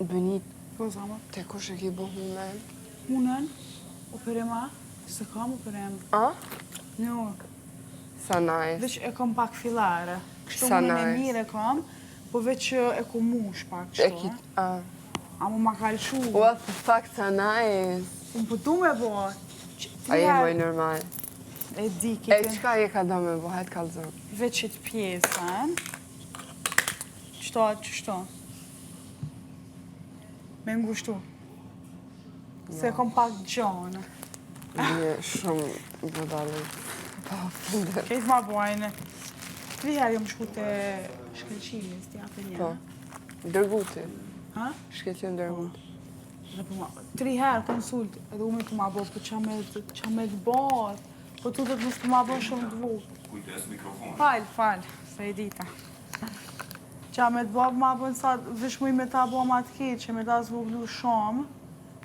Benit, Po, zama. te kush e ki bo hunen? Hunen? Operima? Se kam operim. A? Jo. Sa nice. Veç e kam pak filare. Kështu Sa hunen e nice. mire kam, po veç e ku mush pak E kështu. ki... A. A mu ma kalëshu. What the fuck, sa nice. Unë po du me bo. A je moj normal. E di E kiti. qka je ka do me bo, hajtë kalzëm. Veç qëtë pjesën. Qëto? Me ngushtu. Se kom pak gjonë. Një shumë vëdallë. Pa fundër. Kejtë ma bojnë. 3 herë jom shku të shkëllqimis, t'ja për një. Po. Dërguti. Ha? Shkeqen dërgut. 3 herë konsult, edhe ume të ma bo, po qa me të bërë. Po tu dhe të nështë të ma bo shumë të vukë. Kujtes mikrofon. Falë, se e dita. Qa me të bërë ma bo nësa vishmuj me ta bo ma të keqe, me ta zvoglu shumë,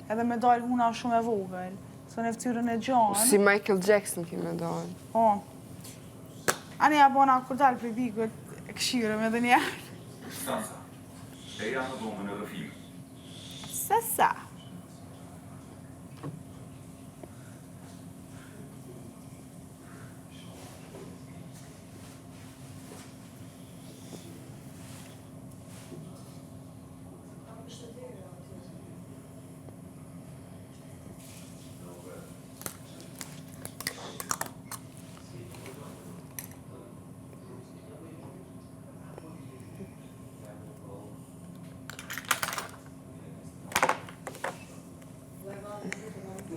edhe me dojnë huna shumë e vogël. Së në ftyrën e gjonë. Si Michael Jackson ki me dojnë. Po. Ani ja bona kur dalë për bikët, e këshirëm edhe njerë. Stanca. Eja në dhomën edhe filmë. Sa.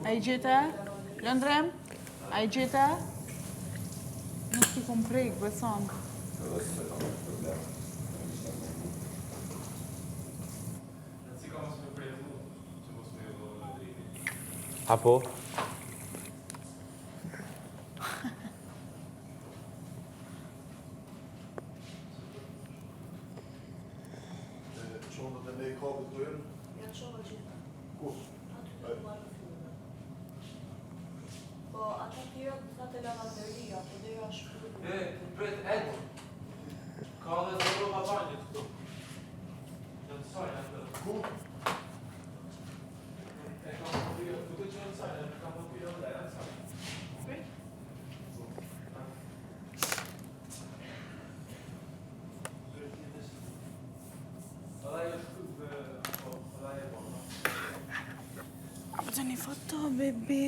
A I gjete? Lëndrem? A I gjete? Nuk t'i kom prejkë, beson. Apo? Qonët e me I kapit të jenë? Ja të shohë gjitha. Ku? Aty të duarë të filmeve. Po, ata tjera të të lavanderia, po dhe jo ashtu. Pret, Edo. Ka dhe të rroba banjët këtu. Në të sajnë atë. Ku? E kam të pira, këtu që në sajnë, e kam të pira dhe në sajnë. Okej? Ela e shkut dhe, ela e bona. A po të një foto, bebi.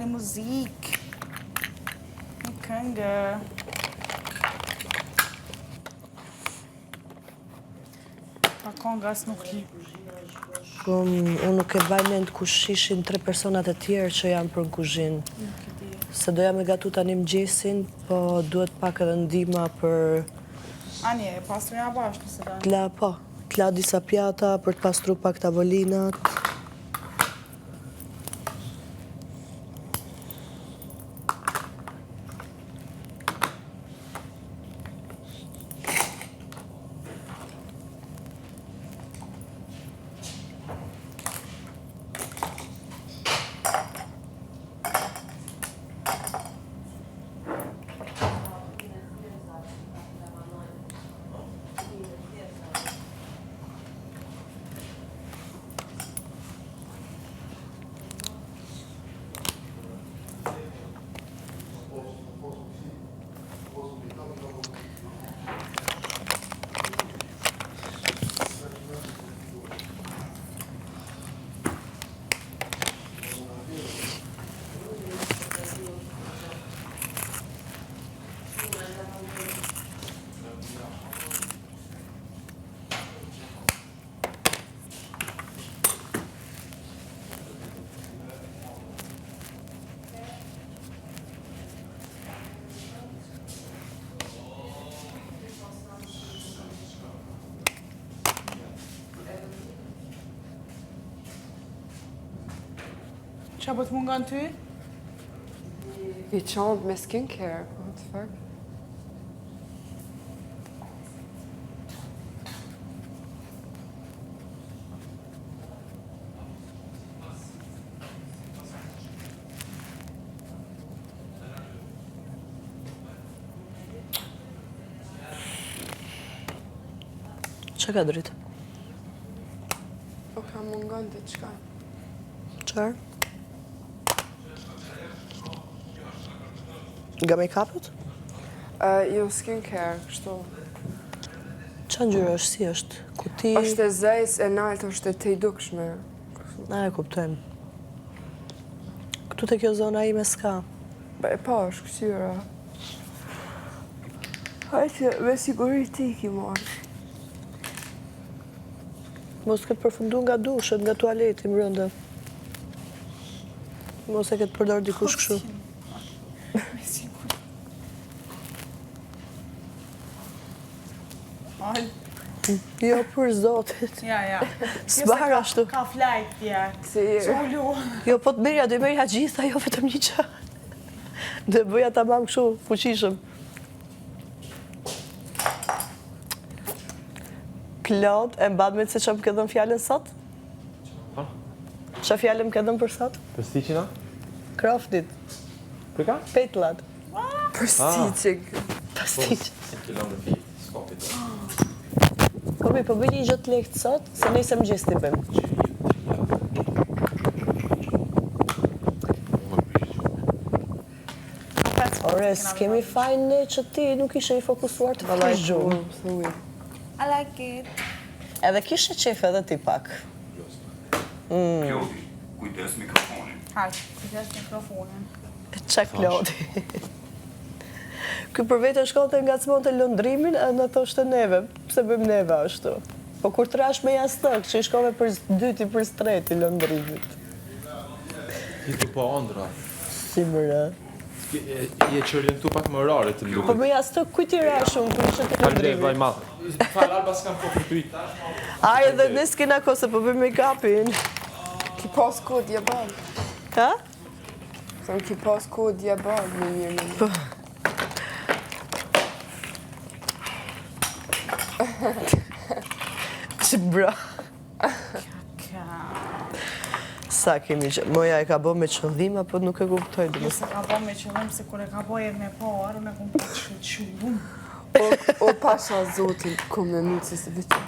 Një muzikë. Një këngë. Pa këngë as nuk li. Unë nuk e baj mend kush ishin 3 personat e tjerë që janë për në kuzhinë. Se doja me gatu tani mëngjesin, po duhet pak edhe ndihma për... Anje, pastruja bashkë nëse da. T'la disa pjata për të pastru pak tavolinat. Qa po të mungon ty? I qantë me skincare. What the fuck? Që ka dritë? O ka mungon të qka? Qarë? Nga make-upet? Jo skincare, kështu. Qa ngjyra është, si është? Kuti? Është e zejs, e naltë, është e te i dukshme. Na e kuptojmë. Këtu te kjo zona ime s'ka. E pa, është kësyra. Hajtë, me siguri ti ki marrë. Mos këtë përfundu nga dushët, nga tualeti mbrënda. Mos e këtë përdor dikush kështu. Me sigur. Al, Jo, për zotit. ja. S'bar ashtu. Ka flajt tja. Si, Qullu. Jo, po të merja, do i merja gjitha, jo vetëm një qa. Do e bëja ta mam kështu, fuqishëm. Klod, e mbadmet se që më ke dhënë fjallën sot? Ha? Qa fjallën më ke dhënë për sot? Për stiqina? Kroftit, Për ka? petlat, për stiqik. pastiq. Kilon dhe fit, skopit. Komi, po bëj një gjë të lehtë sot, se nëjse më gjesti bëjmë. Ore, s'kemi fajn ne që ti nuk ishe i fokusuar të flesh gjumë. Thuj. I like it. Edhe kishe qef edhe ti pak. Klodi, kujdes mikrofonin. Haq, kujdes mikrofonin. Qa Klodi. Ky për vete shkonte nga cmonte lëndrimin, e në thoshte neve, pse bëjmë neve ashtu. Po kur trash me jastëk, që i shkove për dyti për streti lëndrimit. Ti të po ondra. Si mëre. Je qëllin tu pak më rare të Po lutë. me jastëk kujt i rashun, për ishe të Falë vaj lëndrimit. madhe. Falë, Alba s'kam po për ty. Aj, edhe ne s'kena ko se po bëjmë make-upin. Ki pas kod jabal. Ha? Thëm ki pas kod jabal në njërë. Që bra. Ka. Sa kemi që, moja e ka bo me qëllim, apo nuk e kuptoj dhe Se ka bo me qëllim, se kur e ka bo e me parë, unë e kom pa qëllum. O pasha zotin, kom me mundë se vetë.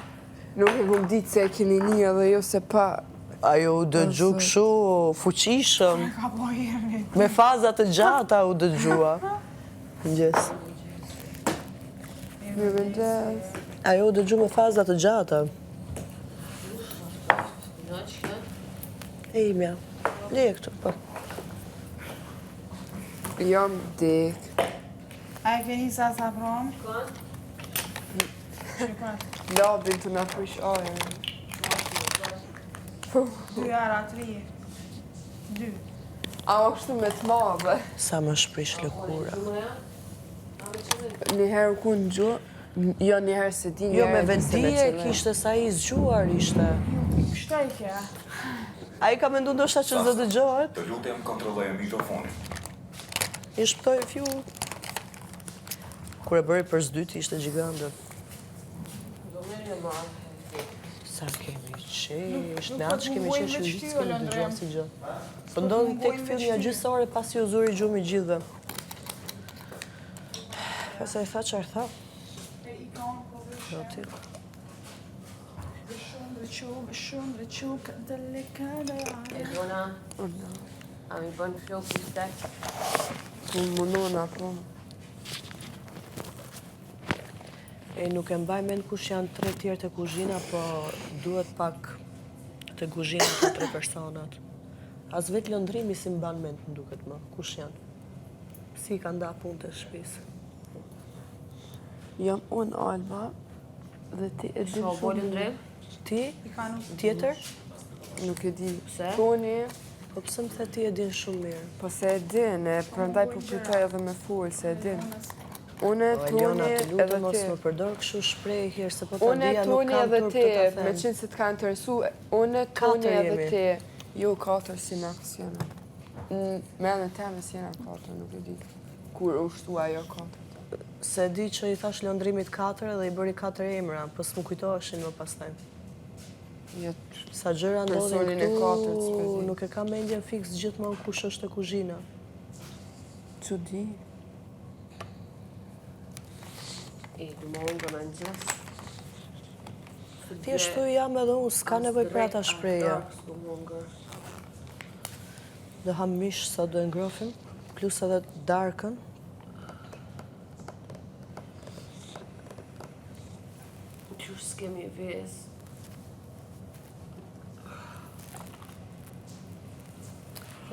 Nuk e kom ditë se e keni një dhe jo se pa. Ajo u dëgju këshu fuqishëm, Ka bo e me me fazat të gjata u dëgjua. Mëngjes. Mëngjes. Ajo u dëgju me fazat të gjata. E imja, leje këtu, po. Jam dik. A e keni sa prom? Shikon, Labin të na prish ajën. 2 ara, 3. 2. A o kështu me të madhe. Sa më shprish lëkura. Njëherë ku në gjuhë, jo njëherë se di, Jo, me njëherë di se vendije qëllim. kishte sa i zgjuar ishte. Shtaj kja. A i ka mendu ndoshta që zdo dëgjohet, Të lutem kontrolloje mikrofonin. i shptoj fju. Kur e bëri për zdyti ishte gjigande. Sa kemi qesh, ne atë që kemi mungojnë qesh u veç gjithë ty, s'kemi Olendrem. dëgjuar si gjë. Po ndodhi tek filmi a gjysë ore pasi u zuri gjumi gjithve. Pastaj tha çfarë tha? I ka unë po vëshë. Jo ti. Shumë dhe qu, këtë lekada. Dona, a mi bën flok i stek? Ku mundona, po. E nuk e mbaj mend kush janë 3 tjerë të kuzhina, po duhet pak të kuzhina të 3 personat. As vetë lëndrimi si mban mend më duket më. Kush janë? Si ka nda punë të shtëpisë? Jam unë Alba dhe ti e di Shoh bolën drejt? Ti? I ka nuk Tjetër? Nuk e di. Pse? Toni, Po pse më the ti e din shumë mirë? po se e din, e prandaj po pyetoj edhe me full, se e din. Une, Po Toni, Eliona, të lutem edhe mos ti. më përdor kështu shprehje se po ta Une, dija nuk Toni kam edhe turp ti, të ta me them. qenë se të ka interesu, une, Toni Katër edhe jemi. ti. Jo, 4 si në aksion. Me në teme si jena 4, nuk e di. Kur u shtu ajo 4. Se di që i thash lëndrimit 4 dhe i bëri 4 emra, po s'mu kujtoheshin më pastaj. Sa gjëra ndodhin Personin e katërt, s'pe këtu, di. nuk e kam mendjen fiks gjithmonë kush është e kuzhina. Që di? Du më hongër në gjës. Thjeshtu jam edhe unë, s'ka nevoj për ata shpreja. Du më hongër. Do ham mish sa do e ngrofim, plus edhe darkën. Qysh s'kemi vezë.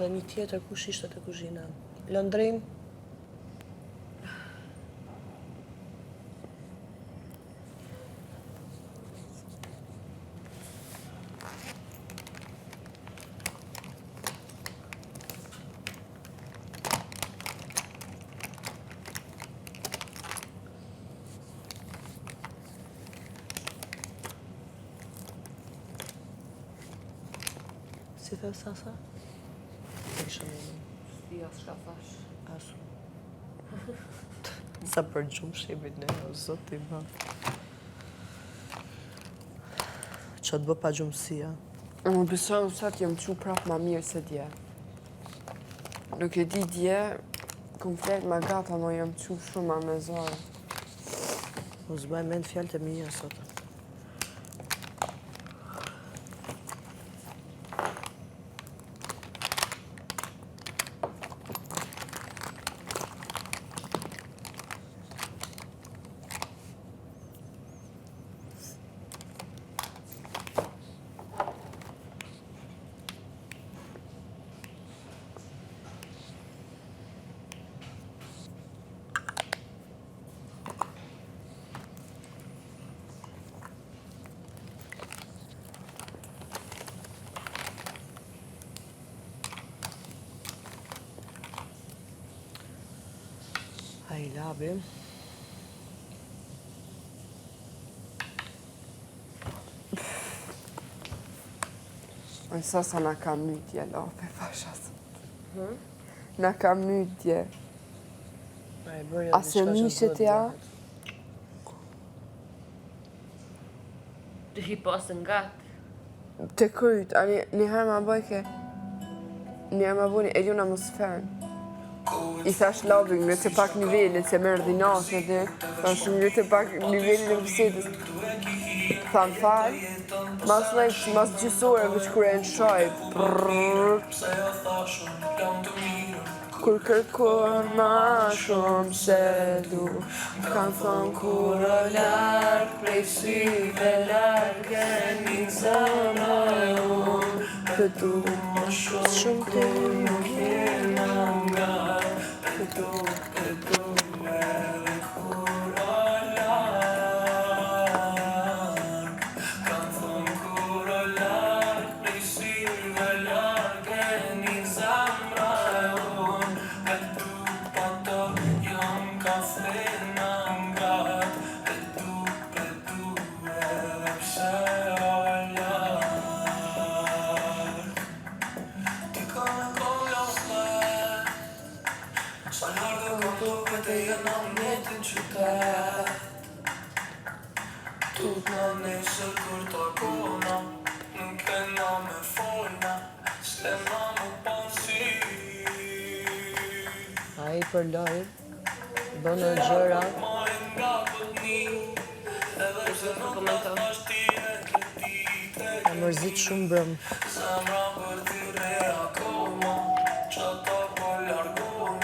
Dhe një tjetër kush ishte të kuzhina. Lëndrim. Si the Sasa? Isha me në. Shtia s'ka thash. Asu. Sa për gjumë shqipit ne, o zoti ma. Që të bë pa gjumësia. Më besoj sa t'jam qu prap ma mirë se dje. Nuk e di dje, kom flet ma gata, mo jam qu shumë ma me zorë. O zbaj mend fjallët e mija sot. A i labi. Në Sasa na ka mytje, lape, fashas. Na ka mytje. A i bërja A se mishet ja? Të hi pasën gatë. Të kryt, a njëherë ma bëjke, njëherë ma bëni e juna atmosferën. I thash labi, ngre të pak nivellit, se merë dhinash në të, thash ngre të pak nivellit në pësitës. Thanë falë, mas lejtë, mas gjysore, vëq kure në shaj, kur kërkon ma shumë se du, kanë thonë kur o larkë, prej syve larkë, një zëma e unë, këtu më shumë të nuk jena nga, këtu edhe kur o larkë, kanë thonë kur o larkë, prej syve larkë, një zëma e unë, këtu pato jam kafe në ngat, këtu edhe pse o larkë. Ti ka me kollove, sa largë kom duke të jena mjetin qytet. Tut në nesër kur takona, nuk e na me folna, s'lena me pansi. A i për lojë, bënë gjëra, e mërzit shumë brëm.